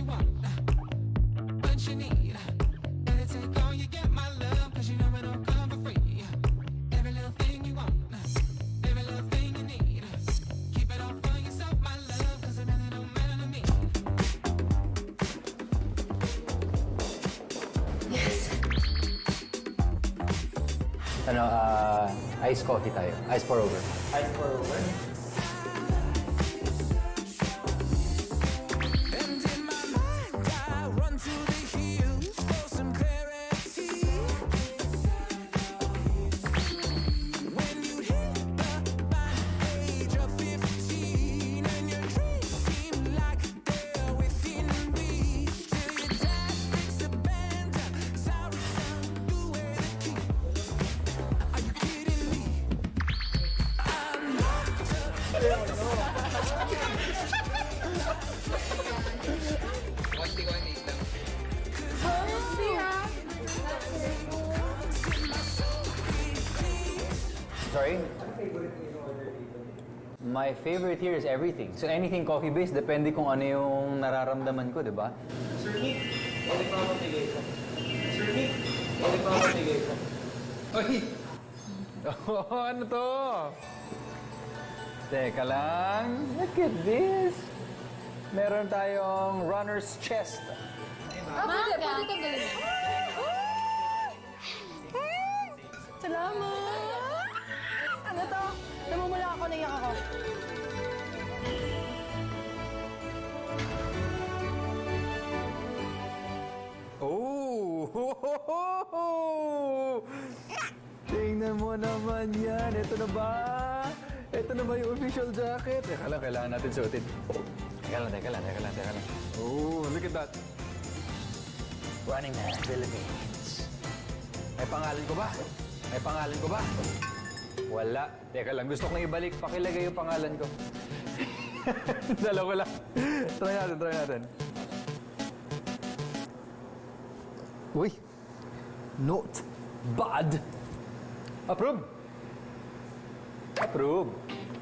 you want, what you need. Gotta take all you get, my love, 'cause you know it don't come for free. Every little thing you want, every little thing you need. Keep it all for yourself, my love, 'cause it really don't matter to me. Ano, iced coffee tayo. Ice pour over. Ice pour over. And in my mind, I run to the hills for some clarity. When you hit the age of 15 and your dreams seem like they're within reach, till your dad breaks the band, sorry son, do it again. Are you kidding me? I'm locked up. Sorry? My favorite here is everything. So anything coffee-based, depende kung ano yung nararamdaman ko, di ba? Sir Nick, ulit pa ako tigay ko. Sir Nick, ulit pa ako tigay ko. Uy! Oh, ano to? Teka lang. Look at this. Meron tayong runner's chest. Pwede ito gawin. Salamat! Ano to? Namumula ako, naiyak ako. Oh! Tingnan mo naman yan. Ito na ba? Ito na ba yung official jacket? Teka lang, kailangan natin suotin. Teka lang. Oh, look at that. Running Man, Philippines. May pangalan ko ba? Wala. Teka lang, gusto kong ibalik. Pakilagay yung pangalan ko. Dalawa lang. Try natin. Uy! Not bad! Approve!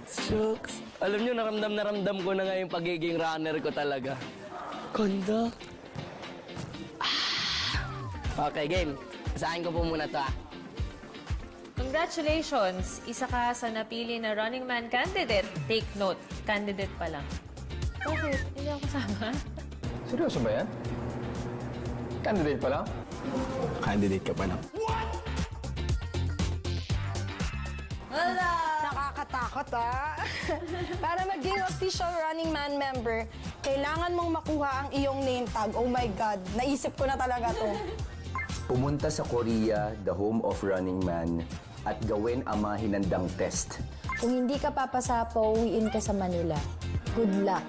Shucks. Alam nyo, naramdam ko na nga yung pagiging runner ko talaga. Ganda. Okay, game. Saan ko po muna to ah. Congratulations! Isa ka sa napili na Running Man candidate. Take note, candidate pa lang. Bakit? Hindi ako kasama? Seryoso ba yan? Candidate pa lang? Candidate ka pa lang. Nakakatakot, Para maging official Running Man member, kailangan mong makuha ang iyong name tag. Oh my God, naisip ko na talaga to. Pumunta sa Korea, the home of Running Man, at gawin ang mga hinandang test. Kung hindi ka papasa, pauwiin ka sa Manila. Good luck.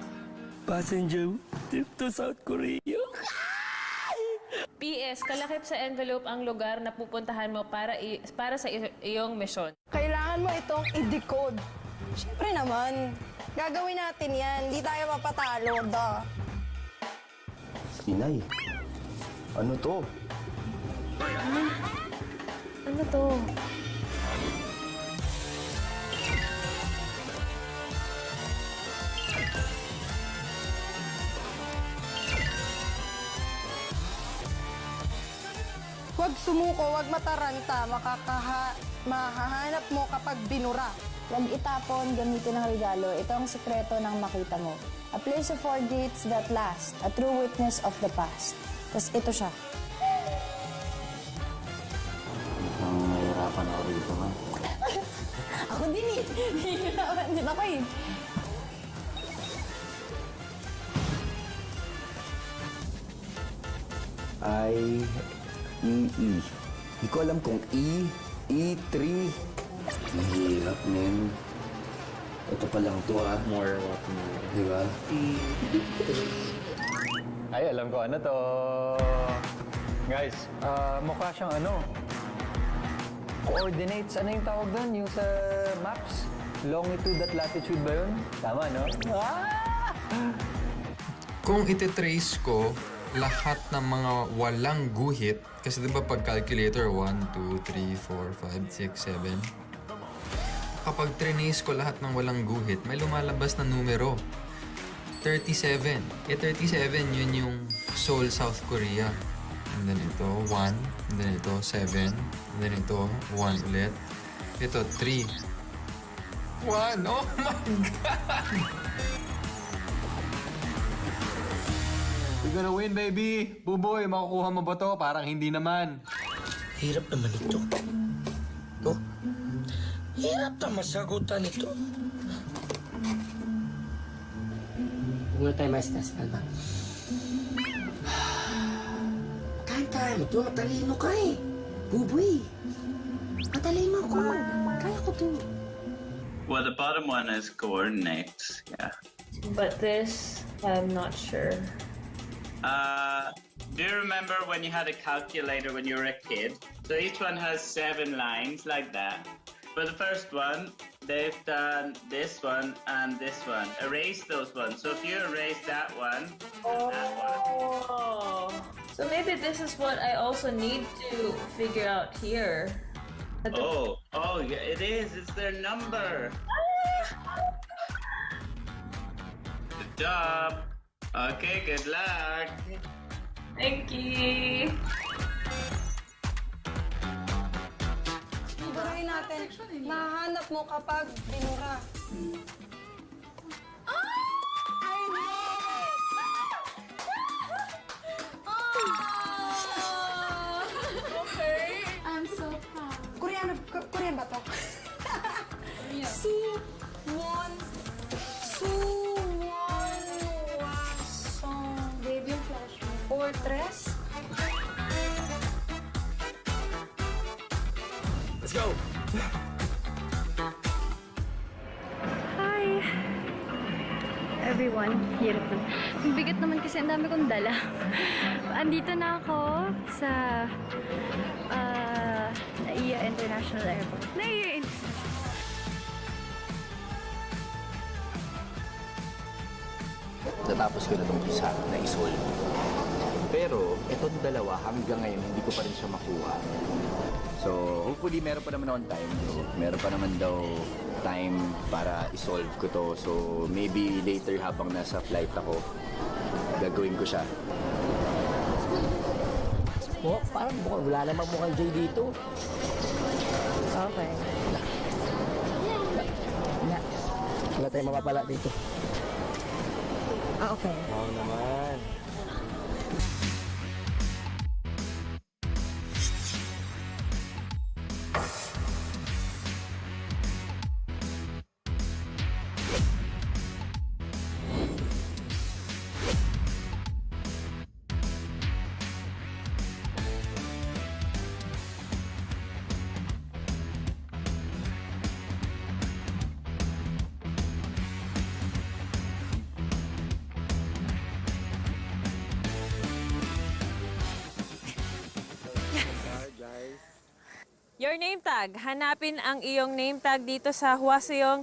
Passenger trip to South Korea. PS, kalakip sa envelope ang lugar na pupuntahan mo para sa iyong misyon. Kailangan mo itong i-decode. Siyempre naman, gagawin natin yan. Hindi tayo mapatalo, Inay, ano to? Ano to? Huwag sumuko, huwag mataranta. Mahahanap mo kapag binura. Huwag itapon, gamitin ang regalo. Ito ang sikreto ng makita mo. A place of four gates that last. A true witness of the past. Tapos ito siya. Ang mahirapan ako dito, ha? Ako din eh. Nahihirapan din ako eh. Hindi ko alam kung E3. Ang hirap, men. Ito pa lang to, ha? More what more. Di ba? Ay, alam ko ano to. Guys, mukha siyang ano. Coordinates, ano yung tawag doon? Yung sa maps? Longitude at latitude ba yun? Tama, no? Kung ititrace ko lahat ng mga walang guhit, kasi diba pag calculator, 1, 2, 3, 4, 5, 6, 7. Kapag trinace ko lahat ng walang guhit, may lumalabas na numero. 37. 37 yun yung Seoul, South Korea. And then ito, 1. And then ito, 7. And then ito, 1 ulit. Ito, 3. 1! Oh my God! You're gonna win, baby! Buboy, makukuha mo ba to? Parang hindi naman. Hirap naman ito. Oh, hirap na masagutan ito. Huwag tayo maestas, kalma. Kaya mo ito, matalino ka eh. Buboy, matalino ko. Kaya ko ito. Well, the bottom one is coordinates. Yeah. But this, I'm not sure. Do you remember when you had a calculator when you were a kid? So each one has 7 lines like that. For the first one, they've done this one and this one. Erase those ones. So if you erase that one and that one. Oh. So maybe this is what I also need to figure out here. Oh, yeah, it is. It's their number. Good job. Okay, good luck. Thank you. Sigurahin natin, mahanap mo kapag binura. I'm so proud. Korean ba to? Suwon Wasong Baby, yung flash mo. Fortress. Let's go! Hi! Everyone, hirap na. Ang bigat naman kasi ang dami kong dala. Andito na ako sa NAIA International Airport. NAIA Natapos ko na itong isa na isolve. Pero itong dalawa hanggang ngayon hindi ko pa rin siya makuha. So hopefully meron pa naman akong time. Meron pa naman daw time para isolve ko to. So maybe later habang nasa flight ako, gagawin ko siya. Oh, parang wala namang mukhang J dito. Okay. Wala tayong mapapala dito. Okay. Oo naman. Your name tag. Hanapin ang iyong name tag dito sa Hwaseong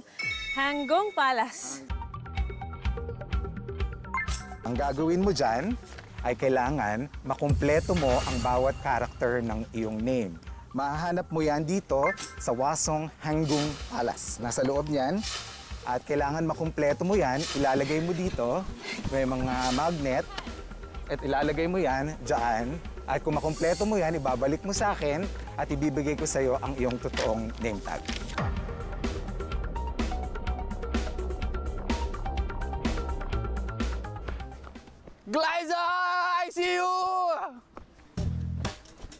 Hanggung Palace. Ang gagawin mo dyan ay kailangan makumpleto mo ang bawat character ng iyong name. Mahahanap mo yan dito sa Hwaseong Hanggung Palace. Nasa loob niyan. At kailangan makumpleto mo yan, ilalagay mo dito, may mga magnet, at ilalagay mo yan dyan. At kung makumpleto mo yan, ibabalik mo sa akin at ibibigay ko sa iyo ang iyong totoong name tag. Glyza! I see you!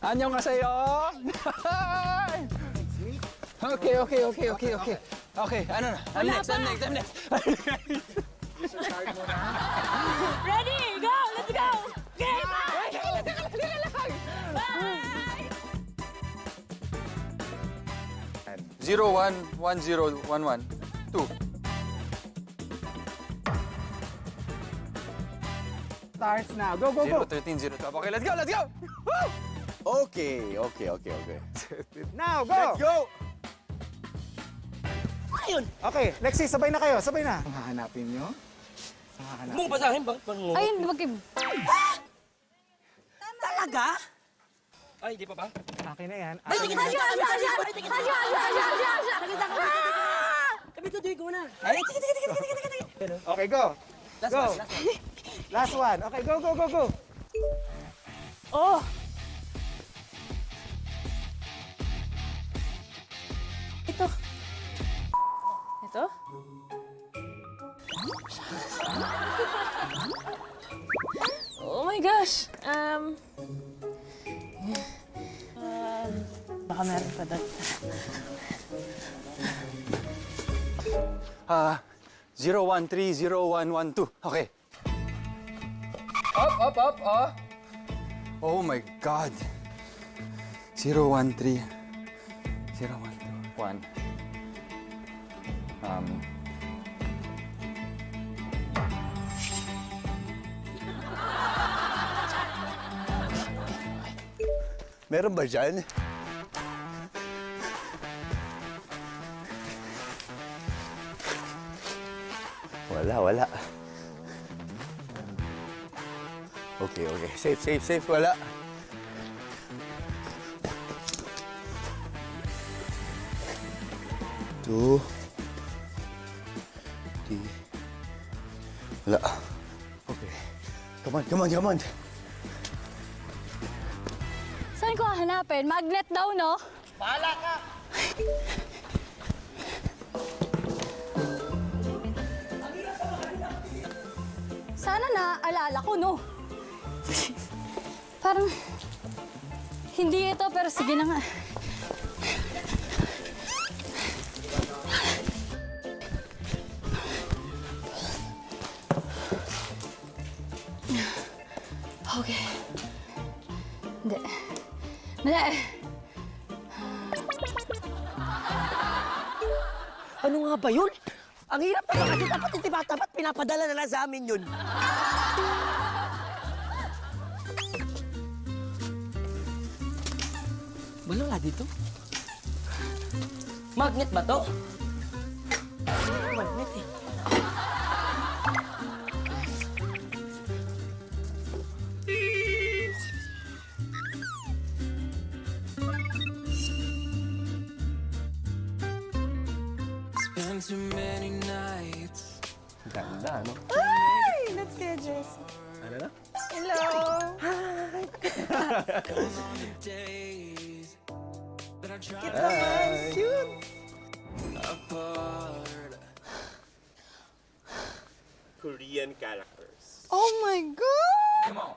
안녕하세요! Okay. Okay, ano na? I'm next. Ready? Go! Let's go! Okay, bye! Bye! 011011 2. Starts now. Go, go, go! 013 012. Okay, let's go! Woo! Okay. Now, go! Let's go! Ayun! Okay, Lexi, sabay na kayo. Sabay na. Ang hahanapin nyo? Ang hahanapin. Mong basahin, bakit parang mo? Ay, wag kayo. Talaga? Ay, di pa ba? Akin na yan. Kami to, do ko na. Ay, Okay, go! Go. Last one. Okay, go, go, go, go. Oh! Ito. Ito? Oh my gosh! Baka meron pa doon. 0130112. Okay. Up, oh. Oh my God. 013. 0121. Meron ba dyan? Wala. Okay. Safe. Wala. Two. Three. Wala. Okay. Come on. Saan ko hahanapin? Magnet daw, no? Bahala ka! Sana naaalala ko, no? Parang... Hindi ito, pero sige na nga. Okay. Hindi. Mali. Ano nga ba yun? Ang hirap naman kasi dapat itibat-tapat pinapadala na lang sa amin yun. Wala dito. Magnet ba to? Magnet eh. Spent too many nights. Ganda, no? Ay! That's good, Jess. Ano na? Hello! Days that I tried Cute naman. Cute! apart. Korean characters. Oh my God! Come on!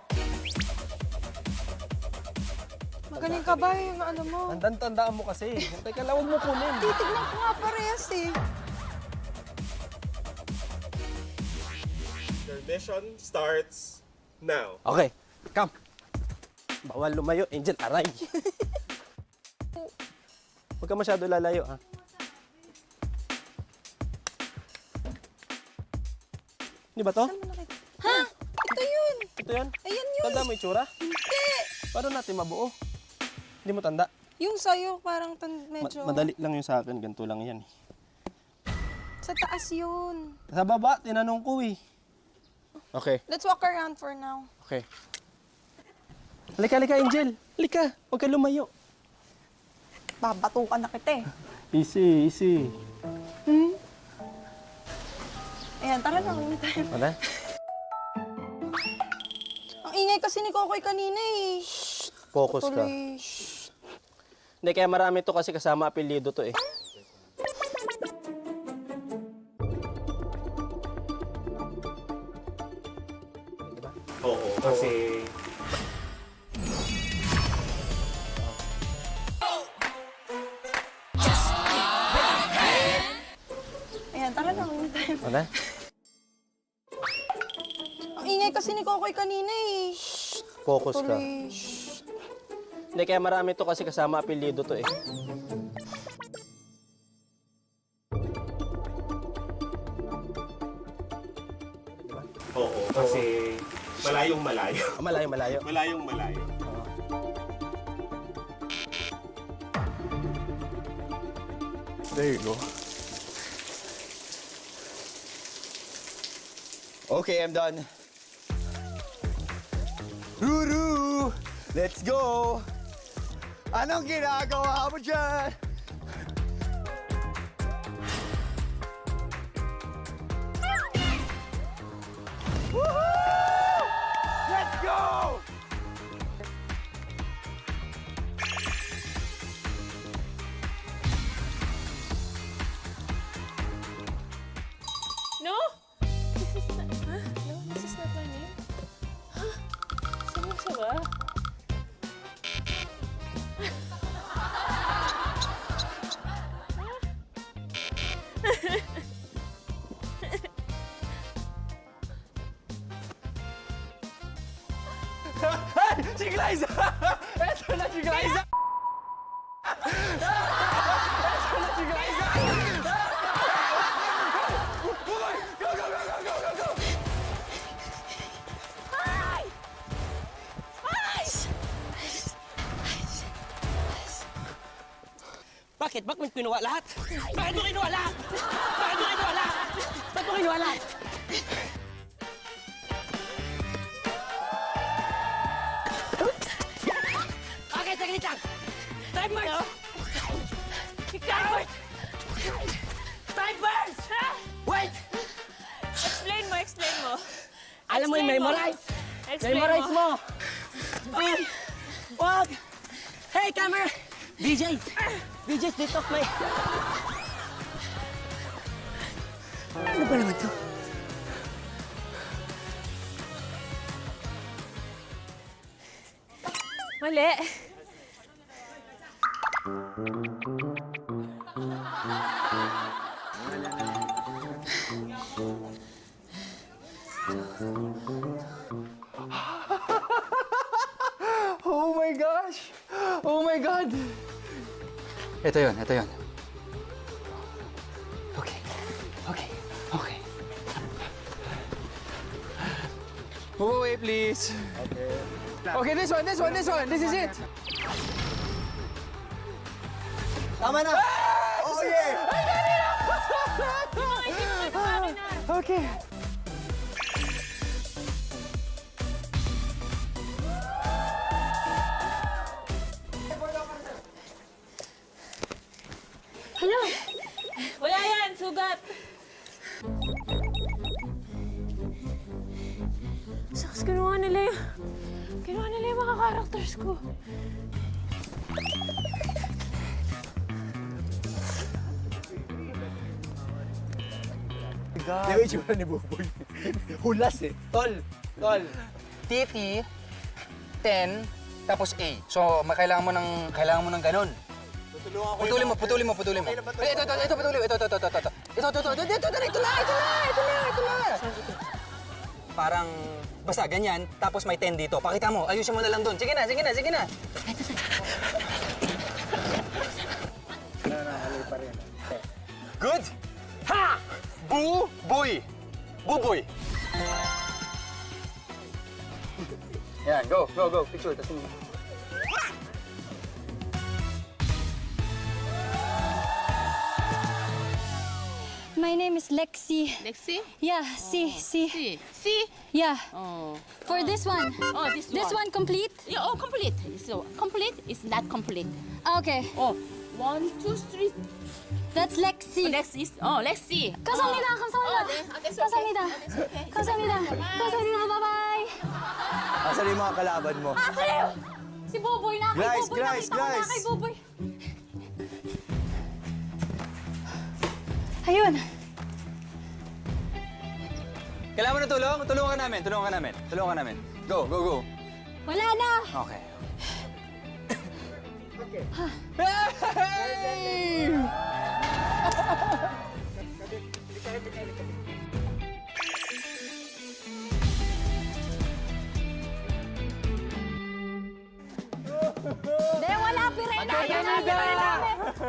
Magaling ka ba yung ano mo? Tandaan mo kasi. Teka lang, huwag mo kunin. Titignan ko nga parehas eh. Your mission starts now. Okay, come. Bawal lumayo, Angel, aray. Huwag ka masyado lalayo, ha? Hindi ba to? Saan mo nakita? Ha? Ito yun! Ito yan? Ayan yun! Tanda mo itsura? Hindi! Paano natin mabuo? Hindi mo tanda? Yung sa'yo, parang medyo... Madali lang yung sa akin, ganito lang yan. Sa taas yun. Sa baba, tinanong ko eh. Okay, Let's walk around for now. okay. Halika, Angel. Halika, huwag ka lumayo. Babatukan na kita eh. Easy. Ayan, tara na, uwi tayo. Wala? Ang ingay kasi ni Kokoy kanina eh. Focus ka. Tuloy. Hindi, kaya marami to kasi kasama apelyido to eh. Oo, kasi... Ayan, tara na, uwi tayo. Wala? Ang ingay kasi ni Kokoy kanina eh. Focus ka. Tuloy. Hindi, kaya marami to kasi kasama apelyido to eh. Oo, kasi... Malayong malayo. Malayong malayo. There you go. Okay, I'm done. Ruru! Let's go! Anong ginagawa mo dyan? Go! No? This is not... Huh? No, this is not my name. Huh? Seryoso ba? Ay! Si Glyza! Eto na si Glyza! Eto na si Glyza! Buboy! Go, go, go, go, go, go, go! Bakit? Bakit mo kinuha lahat? Bakit mo kinuha lahat? Bakit mo kinuha lahat? Bakit mo kinuha lahat? Okay, saglit lang. Time burst! Time burst! Time burst! Wait! Explain mo. Alam mo yung Explain mo. memorize! Explain Memorize mo! Ay! Wag! Hey, camera! DJ! DJ, split off my... Ano ba naman to? Mali. Oh my gosh! Oh my God! Ito yun, ito yun. Okay, okay, okay. Move away, please. Okay, this one. This is it. Tama na! Oh, yeah! Okay. Wala yan, sugat. Saks, kinuha nila yung mga characters ko. Di ba yung tsura ni Buboy? Hulas eh. Tol. Titi, 10, tapos A. So, kailangan mo ng ganun. Putulin mo. Ay, ito, putulin. Ito na. Parang, basta ganyan, tapos may 10 dito. Pakita mo, ayusin mo na lang doon. Sige na. Good! Ha! Buboy! Yan, go. Picture, tapos mo. My name is Lexi. Lexi? Yeah, C. See? Yeah. Oh. For this one. Oh, this one complete? Yeah, oh, complete. So, complete is not complete. Okay. Oh, 1, 2, 3. That's Lexi. Lexi. Oh, Lexi. 감사합니다. 감사합니다. 감사합니다. Bye-bye. Asan yung mga kalaban mo? Sa'yo! Si Buboy na. Guys, Buboy, guys, nakita ko na guys. kay Buboy. Ayun. Kailangan mo ng tulong? Tulungan ka namin. Go. Wala na. Okay. Hey! Hindi, wala pirena.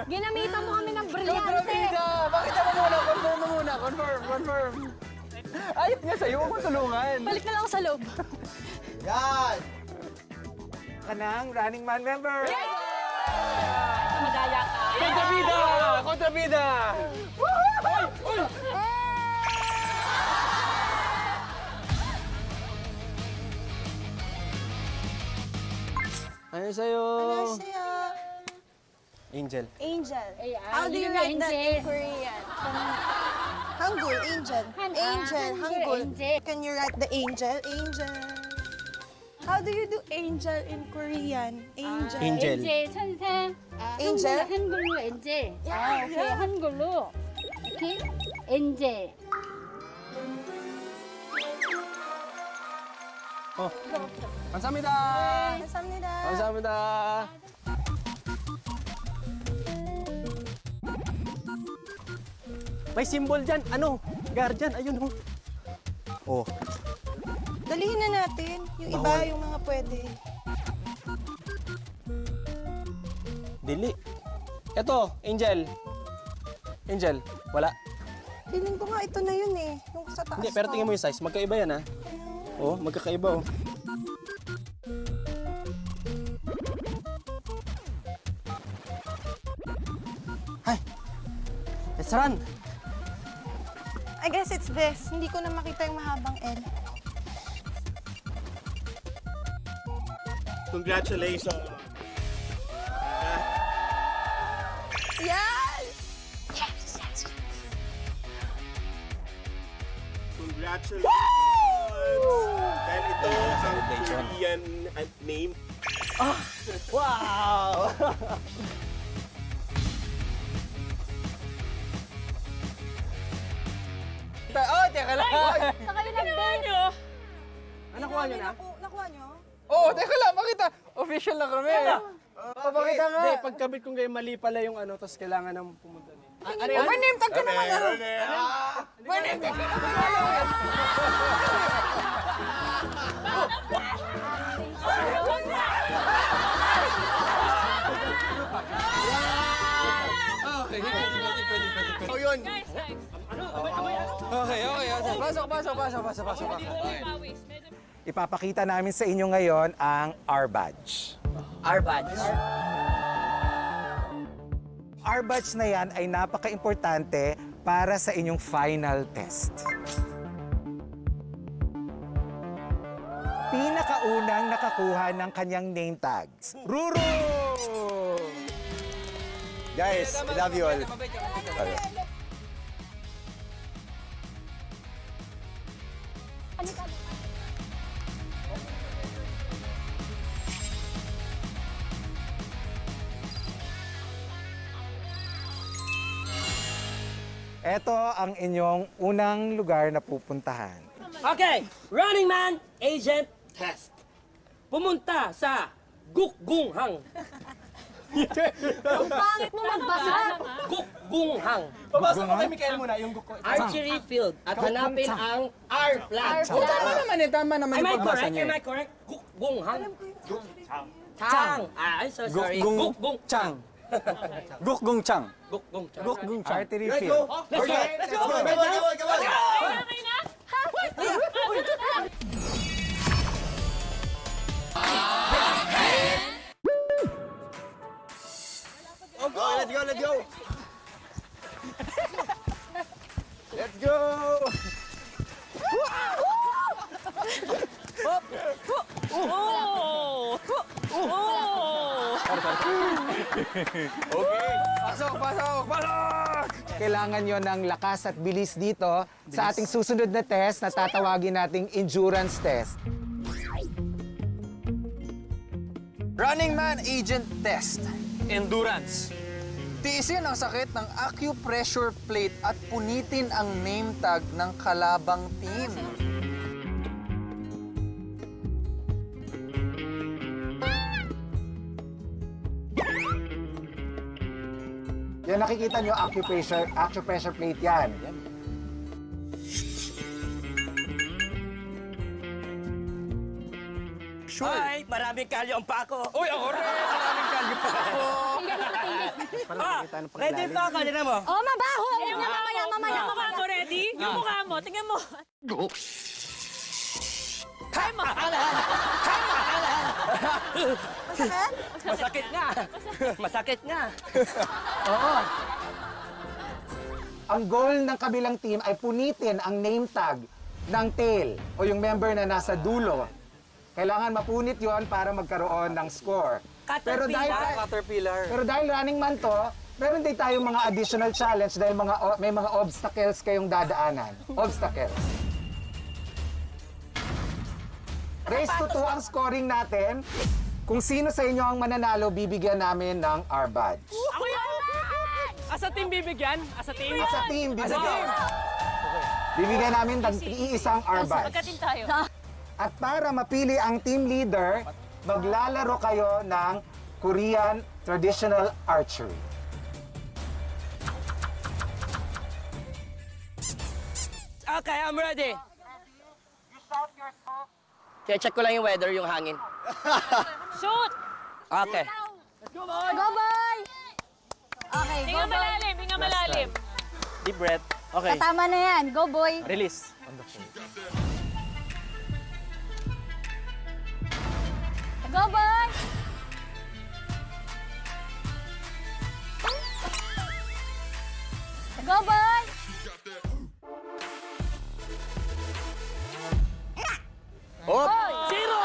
Ginamitan mo kami ng brilyante. Kontrabida! Pakita mo muna, confirm mo muna. Confirm. Ayot nga sa'yo, huwag mo tulungan. Balik na lang ako sa loob. Yan! Ka ng Running Man member! Madaya ka. Kontrabida! Ano sa'yo? Angel. Angel. How do you write that in Korean? Hangul, angel. Angel, Hangul. Can you write the angel? Angel. How do you do angel in Korean? Angel. Angel. 엔젤 천사. Angel? 한글로 엔젤. 오케이. 한글로. 오케이. 엔젤. 감사합니다. Kamsahamnida. 감사합니다. May symbol dyan. Ano? Guardian. Ayun ho. Oh. Dalihin na natin. Yung iba, yung mga pwede. Dili. Eto, Angel. Angel, wala. Feeling ko nga ito na yun eh. Yung sa taas. Hindi, pero tingin mo yung size. Magkaiba yan, ha? Oh, magkakaiba, oh. Hi! Let's run! I guess it's this. Hindi ko na makita yung mahabang L. Congratulations! Yes! Congratulations! Dahil ito ang Korean name. Wow! Oh, teka lang! Ano kuha nyo na? Nakuha nyo? Oo, teka lang, makita. Official na kami. Papakita nga. Hindi, pagkabit kong kayo mali pala yung ano, tapos kailangan nang pumunta din. Ano yan? May name tag ka naman ano? May name tag ka naman Oh, yun! Okay. Pasok. Ipapakita namin sa inyo ngayon ang R-Badge. R-Badge. R-Badge na yan ay napaka-importante para sa inyong final test. Pinakaunang nakakuha ng kanyang name tags. Ruru! Guys, I love you all. Ito ang inyong unang lugar na pupuntahan. Okay, Running Man Agent Test. Pumunta sa Gukgunghang. Ang pangit mo magbasa. Gukgunghang. Papasok ko kay Mikael muna, yung guko. Archery field at hanapin ang R flag. Tama naman yung pagbasa niya. Am I correct? Gukgunghang. Chang. I'm so sorry. Gukgung Chang. Gukgung Chang. Gukgung Chang. Gukgung Chang. Artery field. Let's go. Let's go! Let's go! Okay. Pasok! Kailangan nyo ng lakas at bilis dito sa ating susunod na test na tatawagin nating endurance test. Running Man Agent Test. Endurance. Tiisin ang sakit ng acupressure plate at punitin ang name tag ng kalabang team. Yan nakikita nyo, acupressure plate yan. Sure. Ay, maraming kalyo ang pa ako. Uy, ako rin! Maraming kalyo pa ako. Ready pa ka, din mo. Oh, mabaho! Ayun na, mamaya. Yung mukha mo, ready? Yung mukha mo, tingnan mo. Masakit? Masakit nga. Ang goal ng kabilang team ay punitin ang name tag ng tail o yung member na nasa dulo. Kailangan mapunit yon para magkaroon ng score. Caterpillar. Pero dahil running man to, meron din tayong mga additional challenge dahil may mga obstacles kayong dadaanan. Obstacles. Race to 2 ang scoring natin. Kung sino sa inyo ang mananalo, bibigyan namin ng our badge. Ako yan! Asa team bibigyan? Asa team? As a team, bibigyan. Bibigyan namin ng iisang our badge. Magkatin tayo. At para mapili ang team leader, maglalaro kayo ng Korean traditional archery. Okay, I'm ready. Check ko lang yung weather, yung hangin. Shoot! Okay. Go, boy! Okay, go, Hinga boy. malalim, hinga malalim. Deep breath. Okay. Tama na yan. Go, boy. Release. Go, boy! Go, boy! Hop! Zero!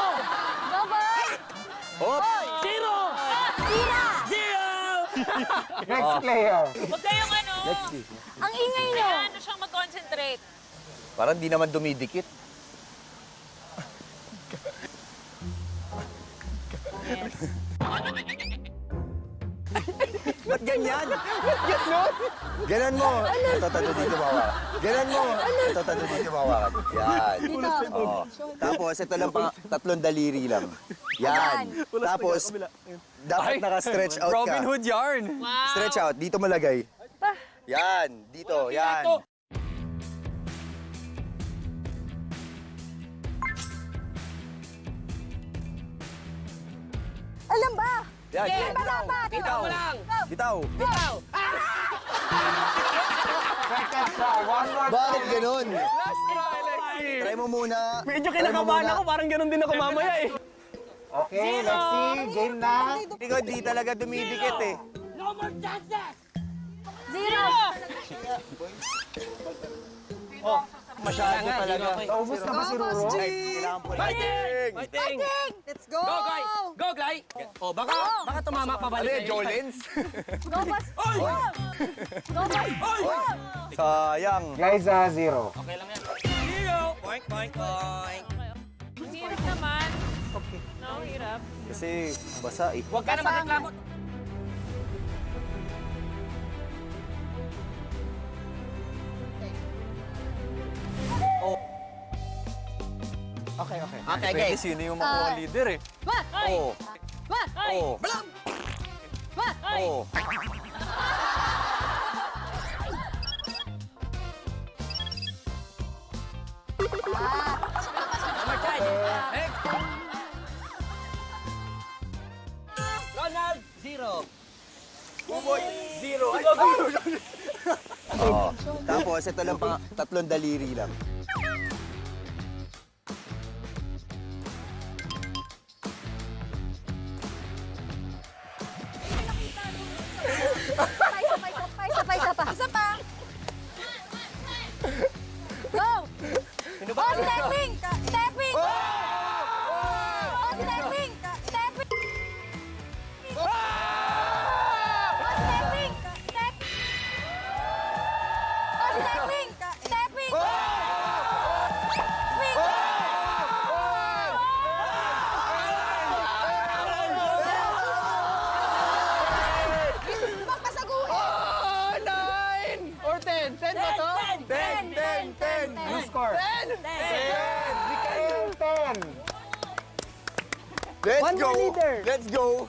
Go, boy! Hop! Zero! Tira! Zero! Next player. Huwag kayong ano. Ang ingay nyo! Ano siyang mag-concentrate. Parang di naman dumidikit. Yes. Ba't ganyan? Ganon mo. Ito, tato dito mawakan. Ganon mo. Ito, tato dito mawakan. Yan. Oo. Tapos, ito lang pang 3 daliri lang. Yan. Tapos, dapat naka-stretch out ka. Robin Hood yarn. Wow. Stretch out. Dito malagay. Yan. Dito. Yan. Alam ba? Yan. Okay, Bitaw. Bitaw. Bitaw. Go! Second try. One more Bakit time. ganon? Last try, Lexi. Try mo muna. Medyo Try mo kinakabahan muna. ako. Parang ganun din ako mamaya eh. Okay, let's see. Game na. Ikaw, di talaga dumidikit eh. Zero! Masyado talaga. Naubos na ba si Ruro? Ay, kailangan po lang. Fighting! Let's go! Go, Glay! Go, Glay! Oh, baka tumama pa Ano yun, Jolens? Go, boss! Go, boss! Sayang. Liza, 0. Zero! Boink, boink, boink. Ang hirap naman. Okay. No, hirap. Kasi basa eh. Huwag ka na magreklamo. Okay, okay. Okay, Depende sino yung makuha leader eh. What? Oo. What? Oo. What? Oo. Ronald, zero. Buboy, 0. Ay, Oo. Tapos, ito lang pang 3 daliri lang. Isa pa. Go! Oh, stepping! Stepping! Oh, stepping! Stepping! Oh, stepping! Stepping! Oh, stepping! Stepping! Oh, 9! Or 10. 10 ba to? 10. Ano score? 10. 10. Let's go! Let's go!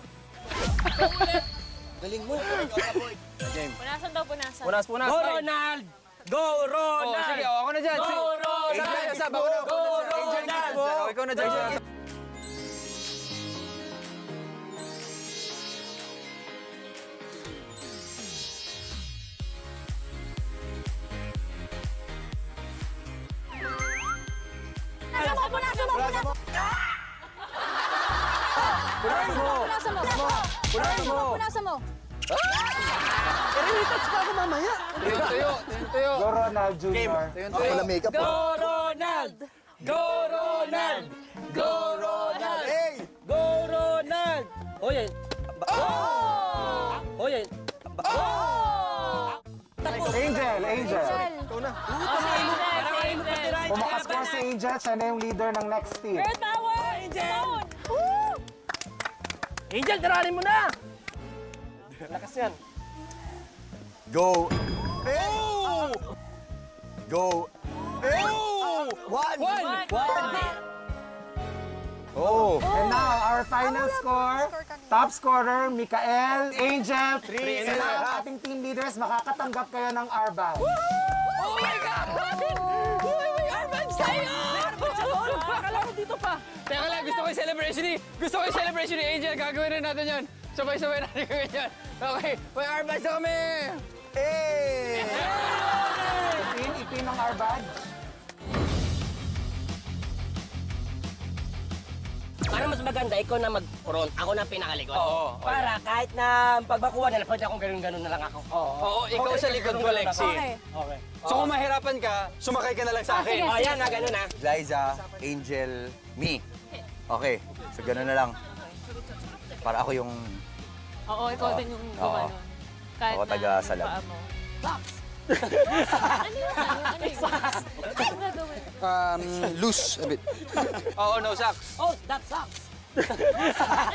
Punasan daw, punasan. Punas. Go, Ronald! Go, Ronald! Oh, sige, ako na dyan. Go, Ronald! Sab, Go, ako na dyan. Ronald! Oh, ikaw na dyan. Punasan mo! Punasan mo! Go Ronald Jr. Ako na makeup. Go, Ronald! Go, Ronald! Go, Ronald! Hey! Go, Ronald! Oh, yan. Oh, yan. Angel. Oh, si Angel. Pumakas po si Angel. Siya na yung leader ng next team. Girl power! Angel! Angel, daranin mo na! Lakas yan. Go! Go! One! Oh! And now, our final score. Top scorer, Mikael, Angel, 3. So now, ang ating team leaders, makakatanggap kayo ng R-bag. Oh my God! May armband sa'yo! Meron ba siya doon? Akala ko dito pa. Teka lang, gusto ko yung celebration ni Angel. Gagawin rin natin yun. Sabay-sabay natin gawin yan. Okay, may armband sa kami! Hey! Ipin ng R-bag. Para mas maganda, ikaw na mag-front, ako na pinakalikod. Oo. Para kahit na pagbakuha nila, pwede akong ganun-ganun na lang ako. Oo, ikaw sa likod ko, Lexi. Okay. So kung mahirapan ka, sumakay ka na lang sa akin. sige, O yan na, ganun na. Liza, Angel, me. Okay, so gano'n na lang. Para ako yung... Oo, ikaw din yung Oo. gumano. Kahit Ako na taga-salab. paa mo. Ano yun? Ano yun? Ano gagawin? Loose a bit. Oo, no socks. Oh, that sucks. Ano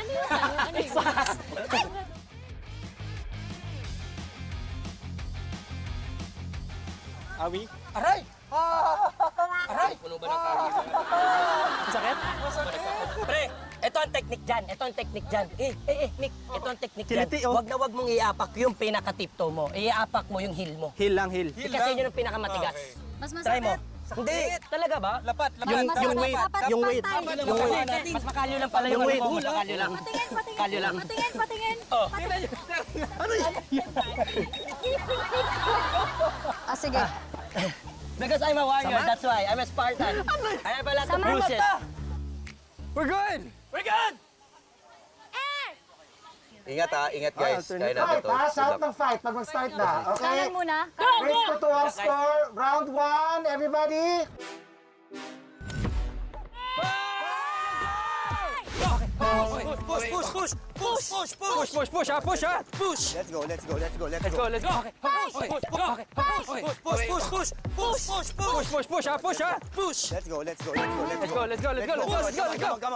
yun? Ano yun? Awi? Aray! Aray! Puno ba ng karne? Sakit? Pre, ito ang technique dyan. Nick, ito ang technique dyan. Wag na wag mong iapak yung pinaka-tiptoe mo. Iapak mo yung heel mo. Heel lang, heel. Kasi yun ang pinakamatigas. Mas Try mo. masakit. Hindi, talaga ba? Lapat. Yung weight. Yung weight. Kasi mas makalyo lang pala yung weight. Mas makalyo lang. Kalyo lang. Patingin. Oh. Sige. Because I'm a warrior, that's why. I'm a Spartan. I have a lot of bruises. We're good! We're good! Ingat ingat guys. Kaya natin Fight, to. ha? Shout ng fight pag mag-start na. Okay? Kanan muna. Race to ang score. Round 1, everybody. Push, ha? Push! Let's go. Let's go. Okay. Push, ha? Push! Let's go. Let's go.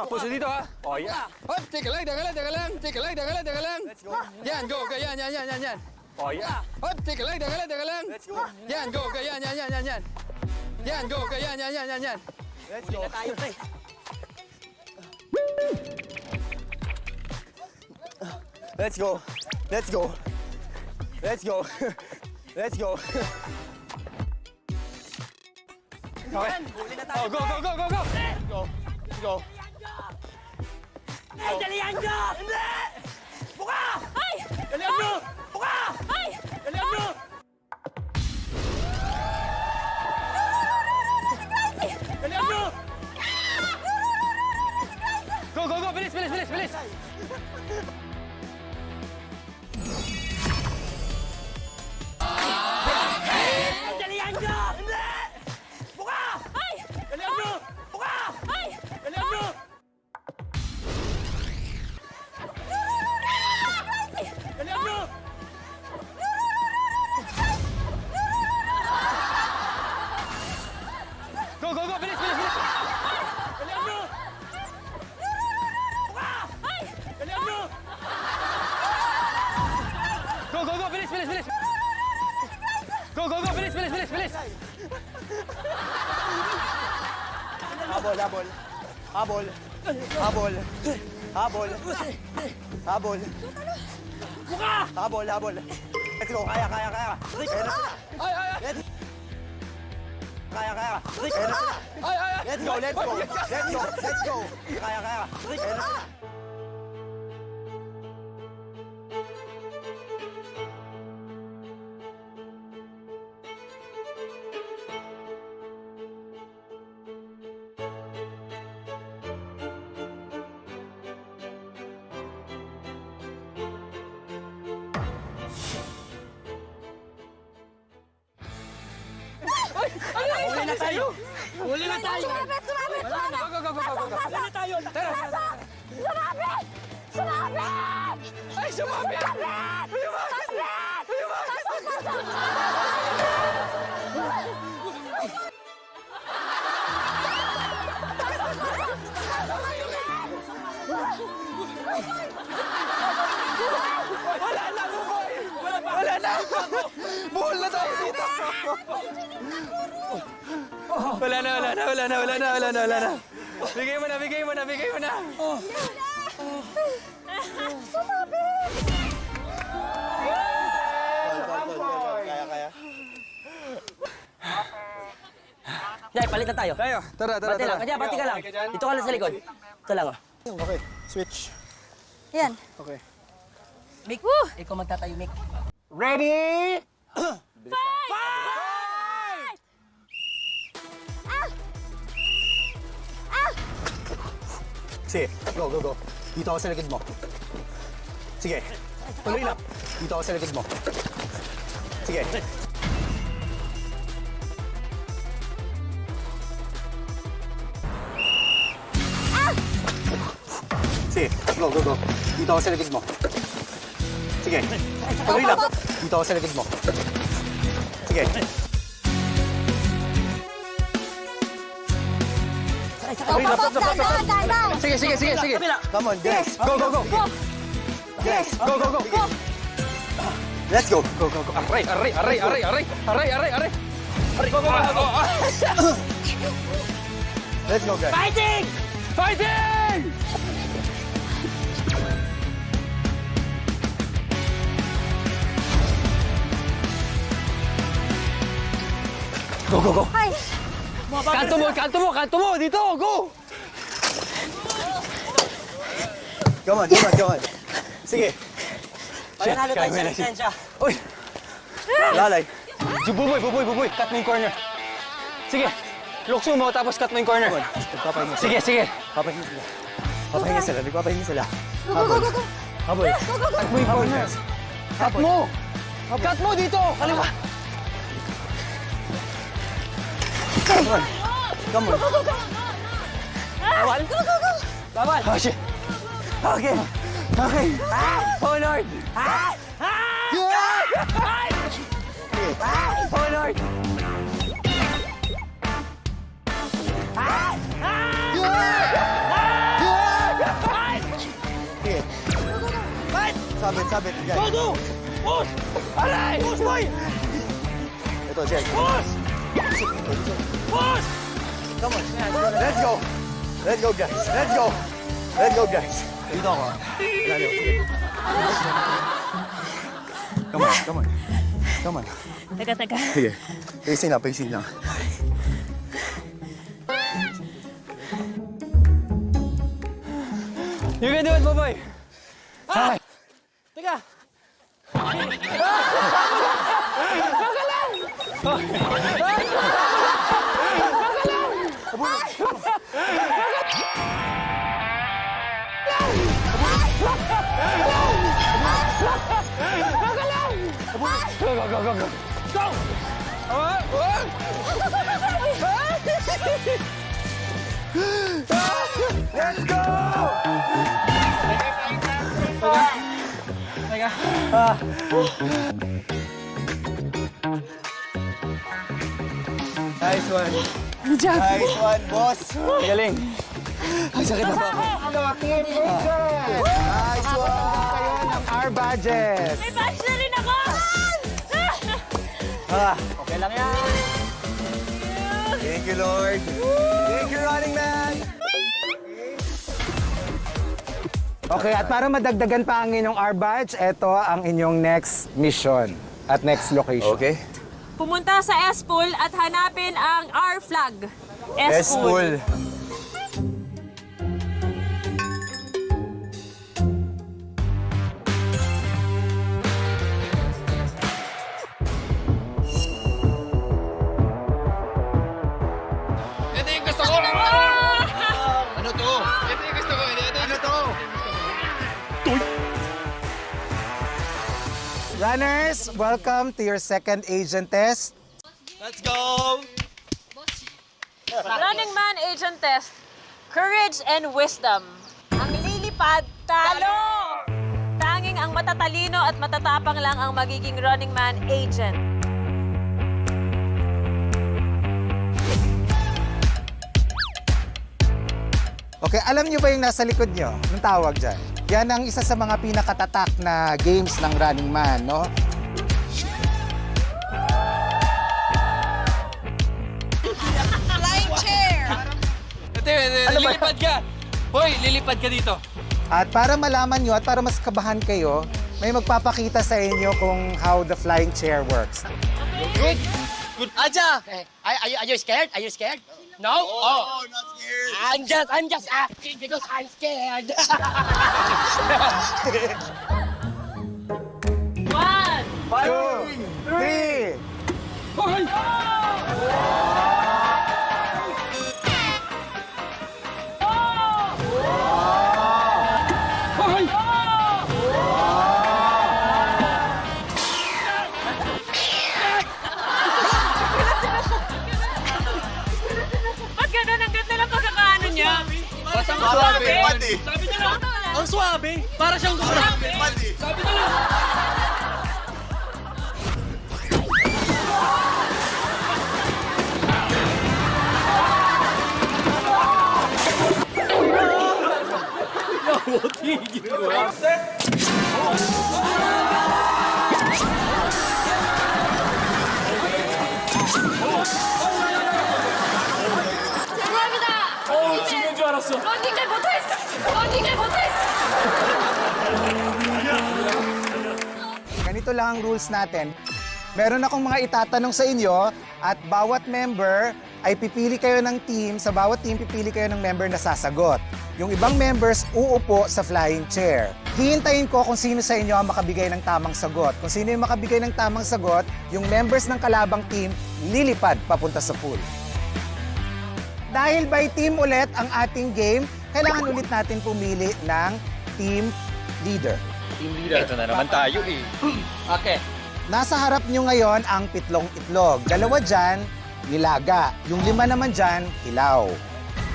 Push dito, ha? Oh, yeah. Hop, teka lang. Let's go. Yan, go. Yan. Oh, yeah. Hop, teka lang. Let's go. Yan, go. Yan. Yan, go. Yan. Let's go. Tayo, pre. Let's go. Okay. Oh, go. Ay, dalihan nyo! Hindi! Buka! Ay! Dalihan nyo! Buka! Ay! Dalihan nyo! Dalihan nyo! Go. Bilis. Ay, dalihan nyo! Hindi! Buka! Ay! Dalihan nyo! Buka! Ay! Dalihan nyo! Dalihan nyo! Go, bilis. Dalihan nyo! Buka! Ay! Dalihan nyo! Go, bilis. Go, bilis. Habol. Buka! Habol. Let's go. Kaya. Ay. Kaya. Let's go. Kaya. Huli na tayo! Huli na tayo! Sumabit! Wala na! Go! Huli na tayo! Tara! Sumabit! Ay, sumabit! Sumabit! Wala na, Buboy! Wala na! Buhol na tayo dito! Wala na. Bigay mo na. Jai, palitan tayo. Tayo, tara. Bati lang. Kaya bati ka lang. Dito ka lang sa likod. Ito lang, oh. Okay, switch. Yan. Okay. Mick, ikaw magtatayo, Mick. Ready? Sige, go. Dito ako sa likod mo. Sige, tuloy lang. Dito ako sa likod mo. Sige. Sige, go. Dito ako sa likod mo. Sige, tuloy lang. Dito ako sa likod mo. Sige. Sige. Come on, guys. Go. Yes, go. Let's go. Go. Aray. Go. Let's go, guys. Fighting! Go. Kanto mo, dito, go! Come on. Sige. Panalo tayo sa lisensya. Uy! Lalay. Si Buboy, cut mo yung corner. Sige, lukso mo tapos cut mo yung corner. Nagpapahinga sila. Sige. Nagpapahinga sila. Habol. Cut mo yung corner. Cut mo dito, kaliwa. Come on. Bawal. Oh, shit. Okay. Oh, Lord. Oh, Lord. Sige. Sabit. Guys. Go! Push! Aray! Push, boy! Ito, Jen. Push! Push! Come on. Let's go, guys. Dito ako. Lalo. Come on. Teka. Sige. Pacing lang. You can do it, Buboy! Ah! Teka! Let's go! Nice one. Good job! Nice one, boss. Galing! Ang sakit na pa ako. Nice one. Kayo ng our badges. May badge na rin ako! Okay lang yan. Thank you, Lord. Thank you, Running Man. Okay, at para madagdagan pa ang inyong our badge, ito ang inyong next mission at next location. Okay. Pumunta sa S-Pool at hanapin ang R flag. S-Pool. Ito yung gusto ko! Ano to? Ito yung gusto ko! Ano to? Runners, welcome to your second agent test. Let's go! Running Man Agent Test. Courage and wisdom. Ang lilipad, talo! Tanging ang matatalino at matatapang lang ang magiging Running Man Agent. Okay, alam niyo ba yung nasa likod niyo? Anong tawag dyan? Yan ang isa sa mga pinakatatak na games ng Running Man, no? Flying chair! Lilipad ka! Hoy, lilipad ka dito. At para malaman nyo at para mas kabahan kayo, may magpapakita sa inyo kung how the flying chair works. Good. Aja! Are you scared? Are you scared? No? Oh, not scared. I'm just asking because I'm scared. One! 2, 3. Ba't ganun? Ang ganda lang pagkakaano niya. Basta ang swabe. Sabi niya lang. Ang swabe. Para siyang swabe. Sabi niya lang. 러닝을 못했어! 러닝을 못했어! Ganito lang ang rules natin. Meron akong mga itatanong sa inyo at bawat member ay pipili kayo ng team. Sa bawat team, pipili kayo ng member na sasagot. Yung ibang members uupo sa flying chair. Hihintayin ko kung sino sa inyo ang makabigay ng tamang sagot. Kung sino yung makabigay ng tamang sagot, yung members ng kalabang team lilipad papunta sa pool. Dahil by team ulit ang ating game, kailangan ulit natin pumili ng team leader. Team leader. Ito na naman tayo eh. Okay. Nasa harap nyo ngayon ang 7 itlog. 2 dyan, nilaga. Yung 5 naman dyan, hilaw.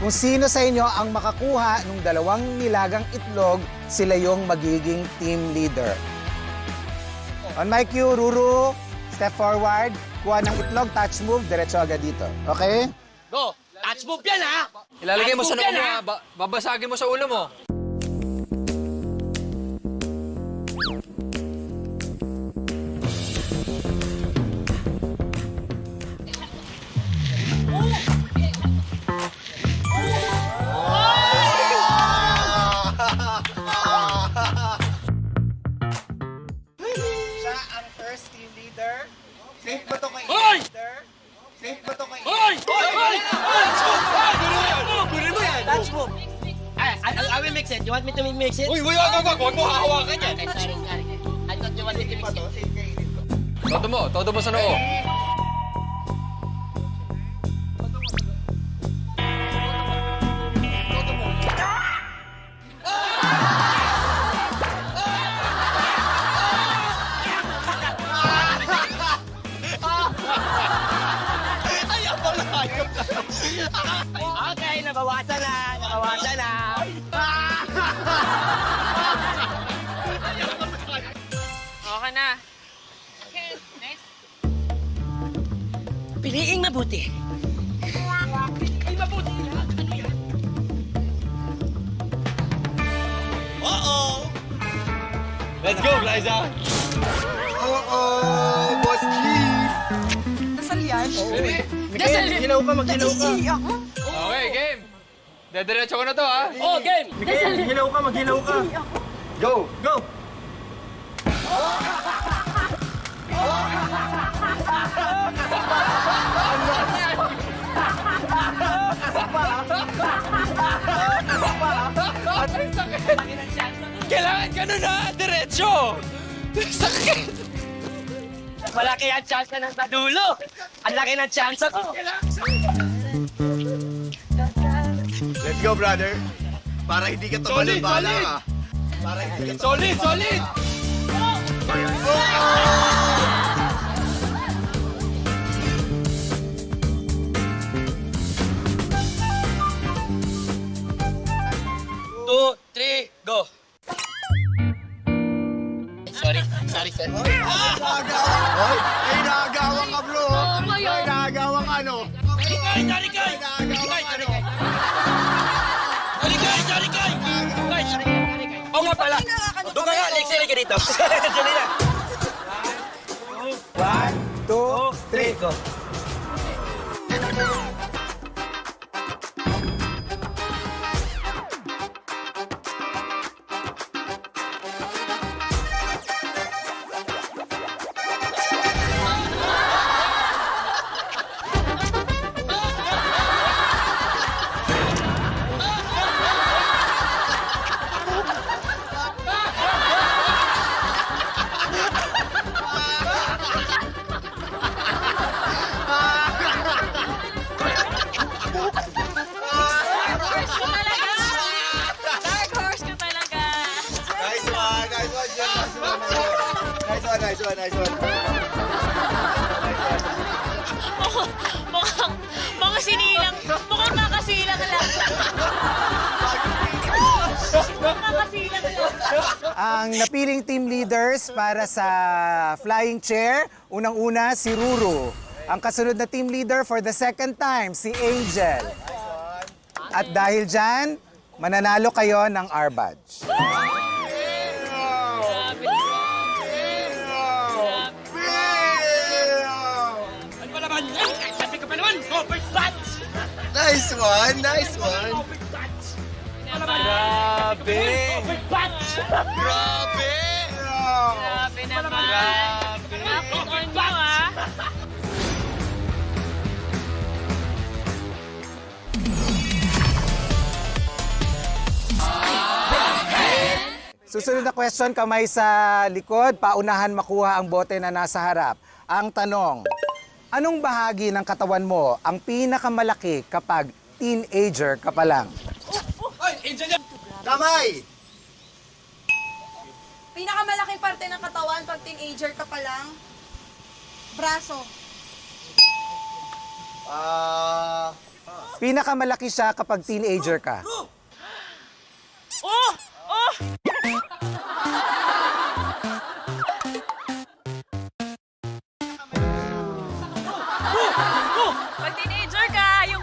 Kung sino sa inyo ang makakuha ng 2 nilagang itlog, sila yung magiging team leader. On my cue, Ruru, step forward, kuha ng itlog, touch move, diretso agad dito. Okay? Go! Touch move yan, ha? Ilalagay mo sa Touch noo move mo, yan, ha? Babasagin mo sa ulo mo. Siya ang first team leader. Safe ba to kay Hoy! leader? Safe ba to kay Hoy! Hoy! Hoy! Kunin mo yan! Touch move. I will mix it. You want me to mix it? Uy! Uy! Wag mo hahawakan yan! Okay, sorry. I thought you wanted to mix it. Todo mo sa noo. Okay, nabawasan na. Nabawasan na. Okay na. Okay, next. Piliing mabuti. Let's go, Liza! Boss Chief! Ready? Hilaw ka, maghilaw ka. Okay, game! Dediretso ko na to, ha? Oh, game! Hilaw ka, maghilaw ka. Go! Go! Kailangan ka nun, ha? Diretso! Sakit! Malaki ang chance na nasa dulo. Ang laki ng chance ko. Let's go, brother. Para hindi ka Solid, tabalang-bala solid. ka. Para hindi ka Solid! Solid! Two, three, go. Sorry, sir. Hoy, may nagawang ka, bro. May nagawang ano. Tarikay! May nagawang ano. Tarikay! Tarikay! Tarikay! Oo nga pala. Doon ka nga, Lexi, ka dito. Diyan na. 1, 2, 3, go. Dark horse ka talaga. Nice one, Jen. Nice one. Mukhang sinilang. Mukhang nakasilang lang. Nakasilang lang. Ang napiling team leaders para sa flying chair, unang-una si Ruru. Ang kasunod na team leader for the second time, si Angel. At dahil dyan, mananalo kayo ng R-Badge. Ano ba naman yan? Sabi ka pa naman, Robert Batch! Nice one. Grabe! Robert Batch! Grabe! Grabe naman. Nakit on you, ah. Susunod na question, kamay sa likod, paunahan makuha ang bote na nasa harap. Ang tanong, anong bahagi ng katawan mo ang pinakamalaki kapag teenager ka pa lang? Kamay! Pinakamalaking parte ng katawan pag teenager ka pa lang, braso. Pinakamalaki siya kapag teenager ka. Oh! Oh!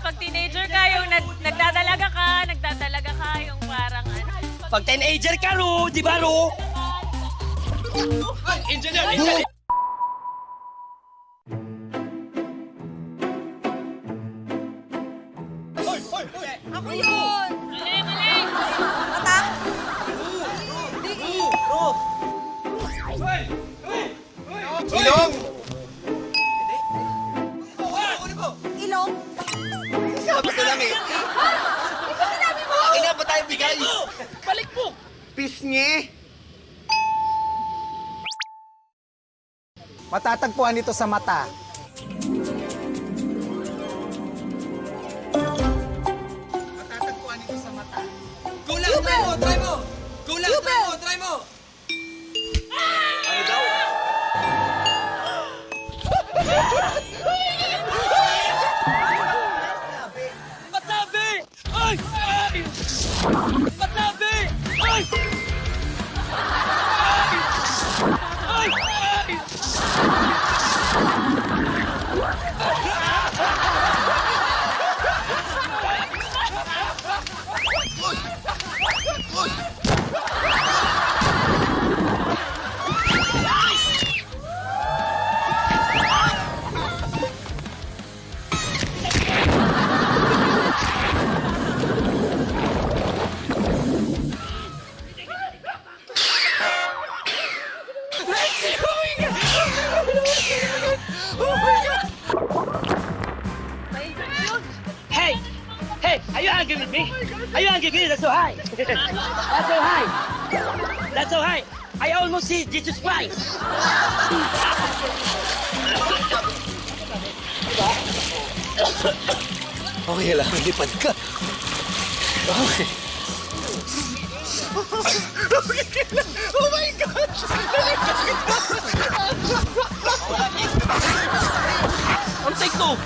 Pag teenager ka, yung nagdadalaga ka, yung parang ano. Pag teenager ka, Ru, di ba, Ru? Engineer! Ako yun! Mali, mali! Mata? Ilong! Ilong? Sabi ko lang eh. Ikaw sinabi mo! Ina ba tayo bigay? Balik mo! Pisngi! Matatagpuan ito sa mata. Matatagpuan ito sa mata. Go lang, try mo! Go lang, try mo! Ano daw? Matabi! Ay! Ay! Matabi! Ay! Ay! Ay! Hey! Hey! Are you angry with me? Are you angry with me? That's so high! That's so high! That's so high! I almost see Jesus Christ! Okay lang, lipad ka. Okay. Oh my gosh! Ang take two!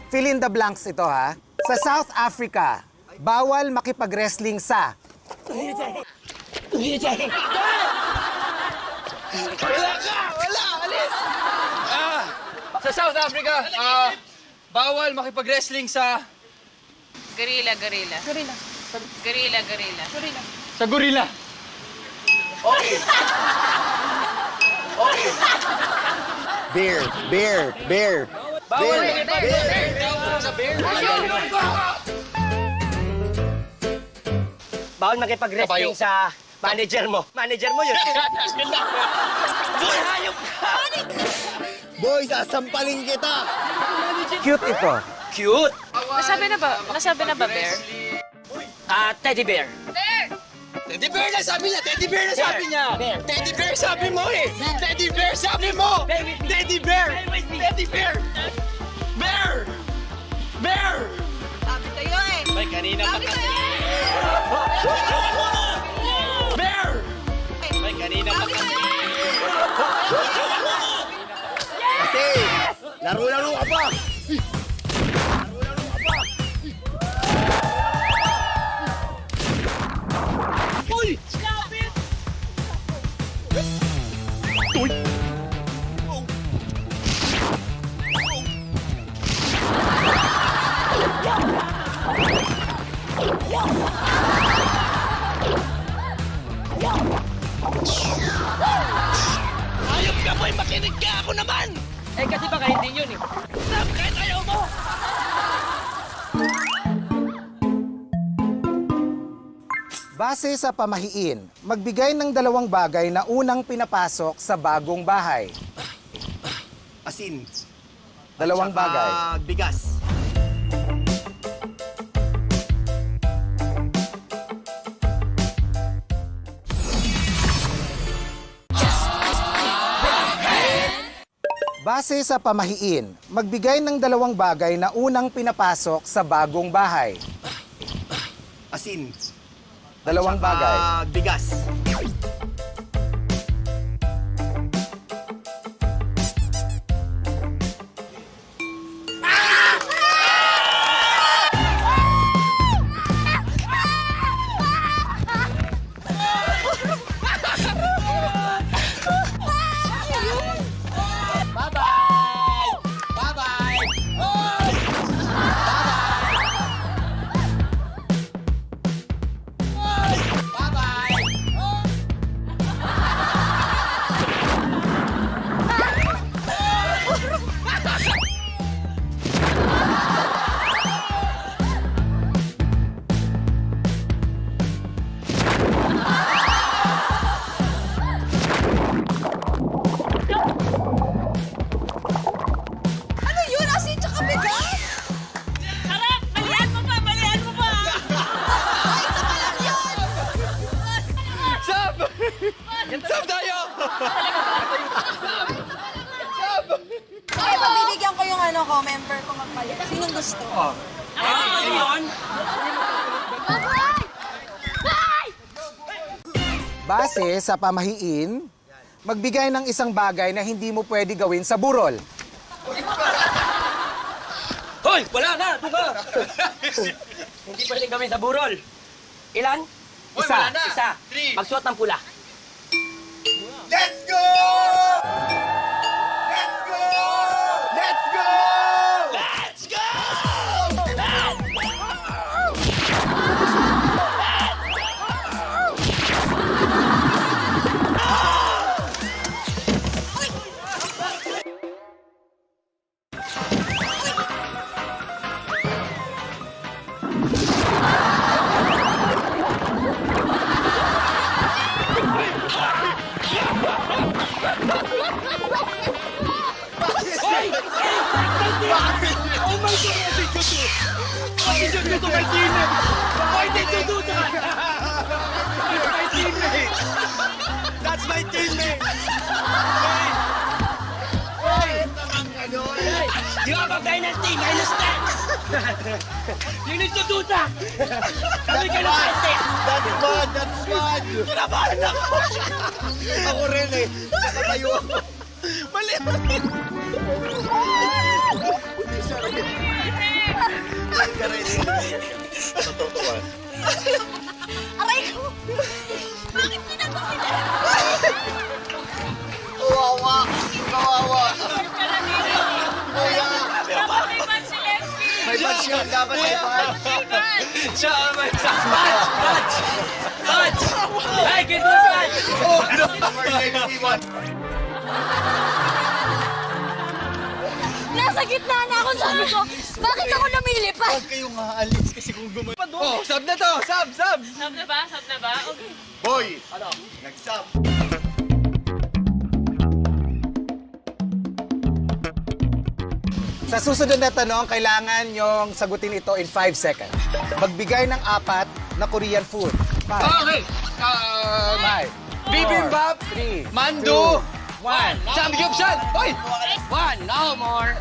Fill in the blanks ito ha. Sa South Africa, bawal makipag-wrestling sa... Wala! Alis! Sa South Africa, bawal makipag-wrestling sa Gorilla, gorilla. Gorilla. Gorilla, gorilla. Gorilla. Sa gorilla. Bear, bear, bear. Bawal Bear, eh. bear. Sa bear. Bawal makipag-wrestling sa manager mo. Manager mo yun. Boy, hayop ka! Boy, sasampalin kita! Cute ito. Cute. Nasabi na ba, Bear? Teddy bear. Teddy bear na sabi niya! Teddy bear na sabi niya! Bear. Teddy bear sabi mo eh! Teddy bear sabi mo! Teddy bear! Teddy bear! Bear! Bear! Sabi kayo eh. May kanina pa kasi. Bear! May kanina pa kasi. Kasi, laro-laro ka pa! Uy! Hayop ka boy! Makinig ka! Ako naman! Eh, kasi baka hindi yun eh. Stop! Kahit ayaw mo! Base sa pamahiin, magbigay ng dalawang bagay na unang pinapasok sa bagong bahay. Asin. Dalawang bagay. Bigas. Base sa pamahiin, magbigay ng dalawang bagay na unang pinapasok sa bagong bahay. Asin. Dalawang bagay. Bigas. Ano yun? Asin tsaka bigas? Harap! Balian mo pa! Balian mo pa! Sab! Sab tayo! Ay, pabibigyan ko yung ano ko, member ko magpalit. Sinong gusto? Base sa pamahiin, magbigay ng isang bagay na hindi mo pwede gawin sa burol. Hoy! Wala na! Tuka! Hindi pwedeng gawin sa burol. Ilan? Isa. Isa. Magsuot ng pula. Let's go! Let's go! Let's go! Let's go! Oh my God! What did you do to my teammate? Why did you do that? My teammate! That's my teammate! You have a penalty! Minus 10! You need to do that! Sabi ka na penalty! That's bad! That's bad! Kinabahan ako! Ako rin eh. Nakatayo ako. Mali! Aray ko! Bakit ginagawa nila? Kawawa! Kawawa! Dapat may ban si Lexie! May badge Dapat may punch. Siya ang may punch! Hey, get the punch! Nasa gitna na ako, sabi ko, bakit ako lumilipad? Huwag kayong aalis kasi kung Oh, sub na to! Sub! Sub na ba? Sub na ba? Okay. Boy! Ano? Nag-sub. Sa susunod na tanong, kailangan yung sagutin ito in 5 seconds. Magbigay ng 4 na Korean food. 5, Okay! 5, Bibimbap! 3, Mando! 1. Samgyupsal! Hoy! One, no more!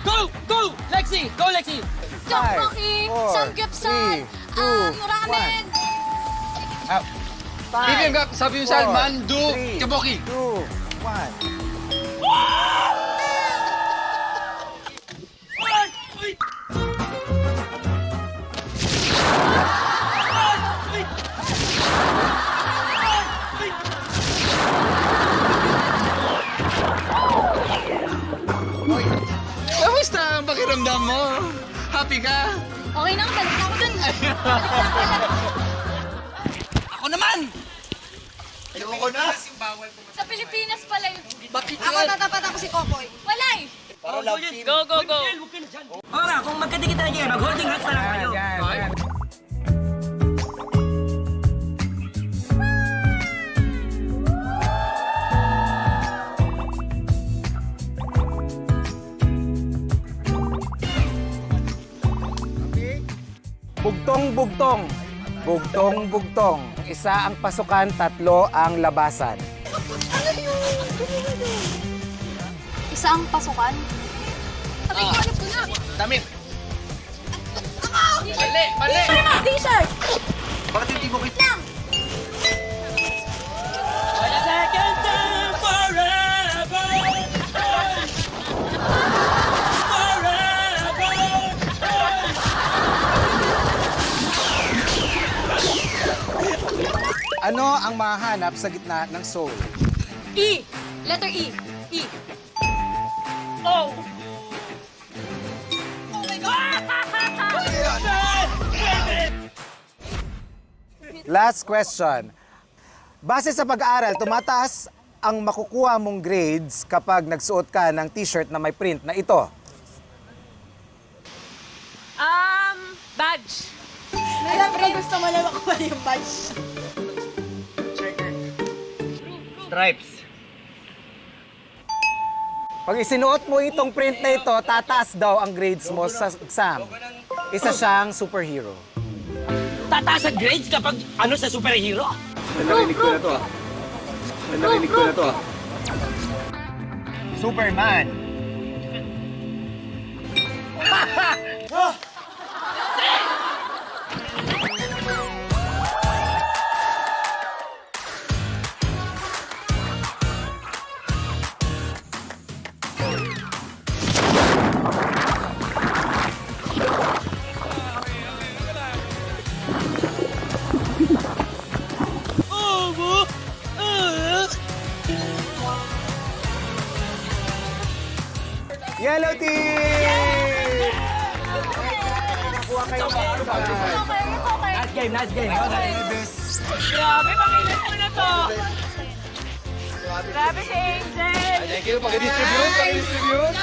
Go! Go! Lexi! Go, Lexi! Tteokbokki, samgyeopsal, ramen. Bibimbap, samgyupsal, mando, tteokbokki! 2, 1. Kamusta ang pakiramdam mo? Happy ka? Okay na, balik na ako dun. Ako naman! Ayoko na! Sa Pilipinas pala yun. Bakit Ako tatapat ako si Kokoy. Wala eh. Go, go, go! Bugtong-bugtong. Bugtong-bugtong. Isa ang pasukan, 3 ang labasan. Isa ang pasukan. Sabi ko, ano po na? Damit! Mali! Mali! T-shirt! Bakit hindi mo kita? Lang! Ano ang mahanap sa gitna ng soul? E. Letter E. E. Oh! Last question. Base sa pag-aaral, tumataas ang makukuha mong grades kapag nagsuot ka ng t-shirt na may print na ito. Badge. Gusto mo na makuha yung badge. Stripes. Pag isinuot mo itong print na ito, tataas daw ang grades mo sa exam. Isa siyang superhero. Tataas ang grades kapag ano sa superhero? Narinig ko na to ah. Narinig ko na to ah. Superman. Yellow team! Nakuha kayo ba? Nice game, nice game. Grabe, pangilan mo na to! Grabe si Angel! Thank you. Pag-distribute.